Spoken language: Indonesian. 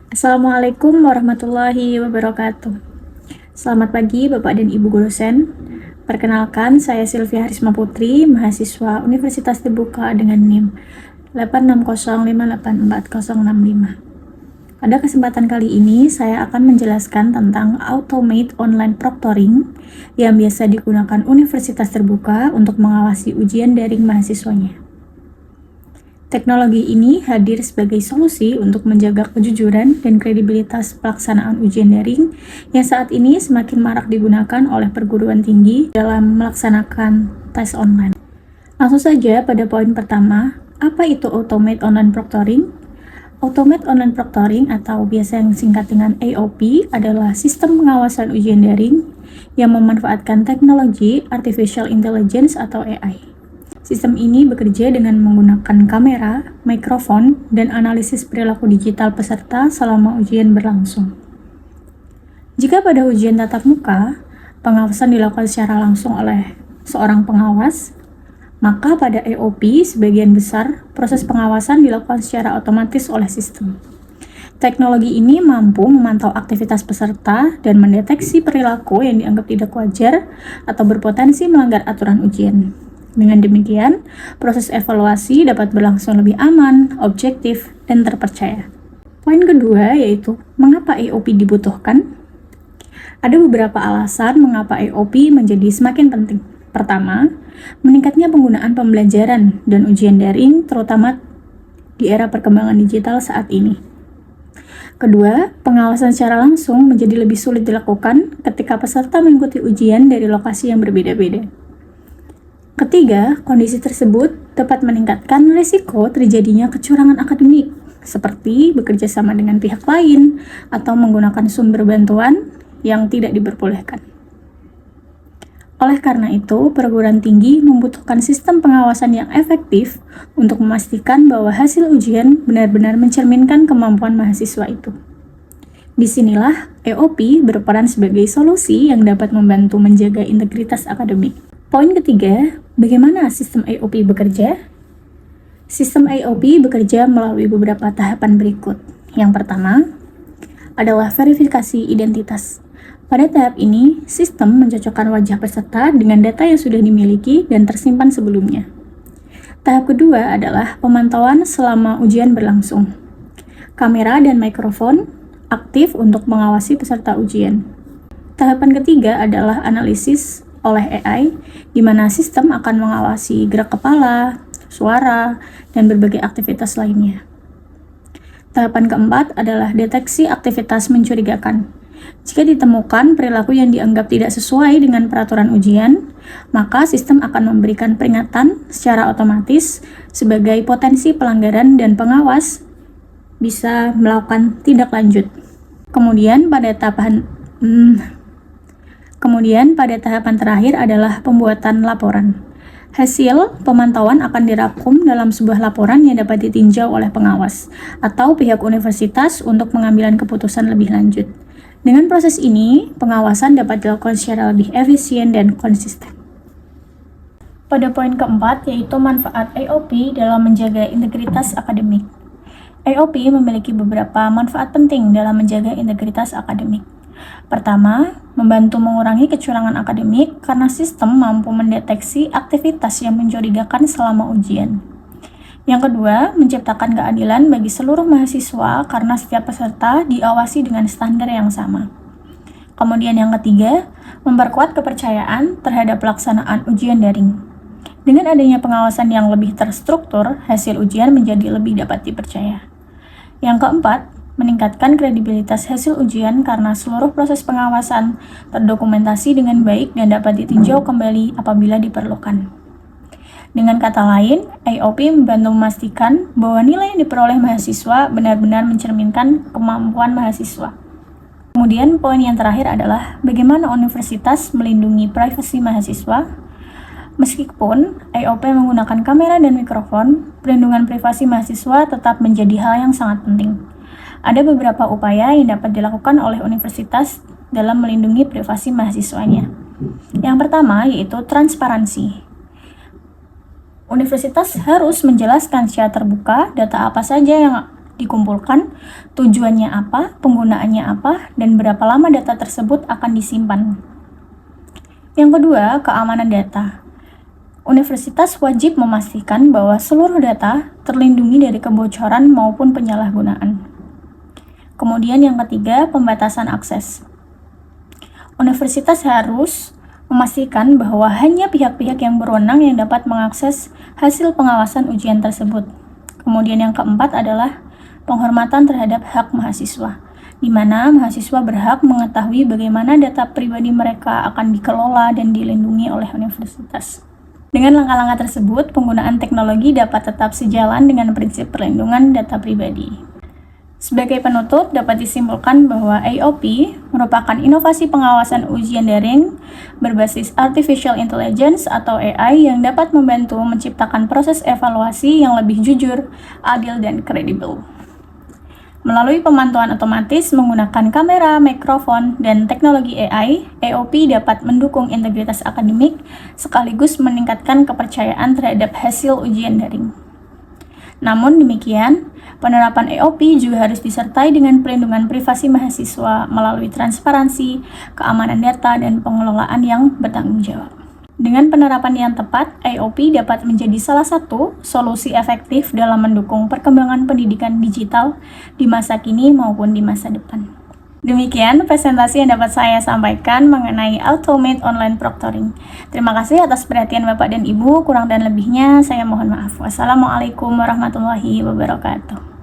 Assalamualaikum warahmatullahi wabarakatuh. Selamat pagi Bapak dan Ibu dosen. Perkenalkan, saya Sylvia Harisma Putri, mahasiswa Universitas Terbuka dengan NIM 860584065. Pada kesempatan kali ini, saya akan menjelaskan tentang Automate Online Proctoring yang biasa digunakan Universitas Terbuka untuk mengawasi ujian daring mahasiswanya. Teknologi ini hadir sebagai solusi untuk menjaga kejujuran dan kredibilitas pelaksanaan ujian daring yang saat ini semakin marak digunakan oleh perguruan tinggi dalam melaksanakan tes online. Langsung saja pada poin pertama, apa itu Automate Online Proctoring? Automate Online Proctoring atau biasa yang singkat dengan AOP adalah sistem pengawasan ujian daring yang memanfaatkan teknologi Artificial Intelligence atau AI. Sistem ini bekerja dengan menggunakan kamera, mikrofon, dan analisis perilaku digital peserta selama ujian berlangsung. Jika pada ujian tatap muka, pengawasan dilakukan secara langsung oleh seorang pengawas, maka pada AOP sebagian besar proses pengawasan dilakukan secara otomatis oleh sistem. Teknologi ini mampu memantau aktivitas peserta dan mendeteksi perilaku yang dianggap tidak wajar atau berpotensi melanggar aturan ujian. Dengan demikian, proses evaluasi dapat berlangsung lebih aman, objektif, dan terpercaya. Poin kedua yaitu, mengapa AOP dibutuhkan? Ada beberapa alasan mengapa AOP menjadi semakin penting. Pertama, meningkatnya penggunaan pembelajaran dan ujian daring, terutama di era perkembangan digital saat ini. Kedua, pengawasan secara langsung menjadi lebih sulit dilakukan ketika peserta mengikuti ujian dari lokasi yang berbeda-beda. Ketiga, kondisi tersebut dapat meningkatkan risiko terjadinya kecurangan akademik, seperti bekerja sama dengan pihak lain atau menggunakan sumber bantuan yang tidak diperbolehkan. Oleh karena itu, perguruan tinggi membutuhkan sistem pengawasan yang efektif untuk memastikan bahwa hasil ujian benar-benar mencerminkan kemampuan mahasiswa itu. Disinilah AOP berperan sebagai solusi yang dapat membantu menjaga integritas akademik. Poin ketiga, bagaimana sistem AOP bekerja? Sistem AOP bekerja melalui beberapa tahapan berikut. Yang pertama adalah verifikasi identitas. Pada tahap ini, sistem mencocokkan wajah peserta dengan data yang sudah dimiliki dan tersimpan sebelumnya. Tahap kedua adalah pemantauan selama ujian berlangsung. Kamera dan mikrofon aktif untuk mengawasi peserta ujian. Tahapan ketiga adalah analisis oleh AI, di mana sistem akan mengawasi gerak kepala, suara, dan berbagai aktivitas lainnya. Tahapan keempat adalah deteksi aktivitas mencurigakan. Jika ditemukan perilaku yang dianggap tidak sesuai dengan peraturan ujian, maka sistem akan memberikan peringatan secara otomatis sebagai potensi pelanggaran dan pengawas bisa melakukan tindak lanjut. Kemudian pada tahapan terakhir adalah pembuatan laporan. Hasil pemantauan akan dirangkum dalam sebuah laporan yang dapat ditinjau oleh pengawas atau pihak universitas untuk pengambilan keputusan lebih lanjut. Dengan proses ini, pengawasan dapat dilakukan secara lebih efisien dan konsisten. Pada poin keempat, yaitu manfaat AOP dalam menjaga integritas akademik. AOP memiliki beberapa manfaat penting dalam menjaga integritas akademik. Pertama, membantu mengurangi kecurangan akademik karena sistem mampu mendeteksi aktivitas yang mencurigakan selama ujian. Yang kedua, menciptakan keadilan bagi seluruh mahasiswa karena setiap peserta diawasi dengan standar yang sama. Kemudian yang ketiga, memperkuat kepercayaan terhadap pelaksanaan ujian daring. Dengan adanya pengawasan yang lebih terstruktur, hasil ujian menjadi lebih dapat dipercaya. Yang keempat, meningkatkan kredibilitas hasil ujian karena seluruh proses pengawasan terdokumentasi dengan baik dan dapat ditinjau kembali apabila diperlukan. Dengan kata lain, AOP membantu memastikan bahwa nilai yang diperoleh mahasiswa benar-benar mencerminkan kemampuan mahasiswa. Kemudian poin yang terakhir adalah bagaimana universitas melindungi privasi mahasiswa. Meskipun AOP menggunakan kamera dan mikrofon, perlindungan privasi mahasiswa tetap menjadi hal yang sangat penting. Ada beberapa upaya yang dapat dilakukan oleh universitas dalam melindungi privasi mahasiswanya. Yang pertama yaitu transparansi. Universitas harus menjelaskan secara terbuka data apa saja yang dikumpulkan, tujuannya apa, penggunaannya apa, dan berapa lama data tersebut akan disimpan. Yang kedua, keamanan data. Universitas wajib memastikan bahwa seluruh data terlindungi dari kebocoran maupun penyalahgunaan. Kemudian yang ketiga, pembatasan akses. Universitas harus memastikan bahwa hanya pihak-pihak yang berwenang yang dapat mengakses hasil pengawasan ujian tersebut. Kemudian yang keempat adalah penghormatan terhadap hak mahasiswa, di mana mahasiswa berhak mengetahui bagaimana data pribadi mereka akan dikelola dan dilindungi oleh universitas. Dengan langkah-langkah tersebut, penggunaan teknologi dapat tetap sejalan dengan prinsip perlindungan data pribadi. Sebagai penutup, dapat disimpulkan bahwa AOP merupakan inovasi pengawasan ujian daring berbasis Artificial Intelligence atau AI yang dapat membantu menciptakan proses evaluasi yang lebih jujur, adil, dan kredibel. Melalui pemantauan otomatis menggunakan kamera, mikrofon, dan teknologi AI, AOP dapat mendukung integritas akademik sekaligus meningkatkan kepercayaan terhadap hasil ujian daring. Namun demikian, penerapan AOP juga harus disertai dengan pelindungan privasi mahasiswa melalui transparansi, keamanan data, dan pengelolaan yang bertanggung jawab. Dengan penerapan yang tepat, AOP dapat menjadi salah satu solusi efektif dalam mendukung perkembangan pendidikan digital di masa kini maupun di masa depan. Demikian presentasi yang dapat saya sampaikan mengenai Automate Online Proctoring. Terima kasih atas perhatian Bapak dan Ibu. Kurang dan lebihnya saya mohon maaf. Wassalamualaikum warahmatullahi wabarakatuh.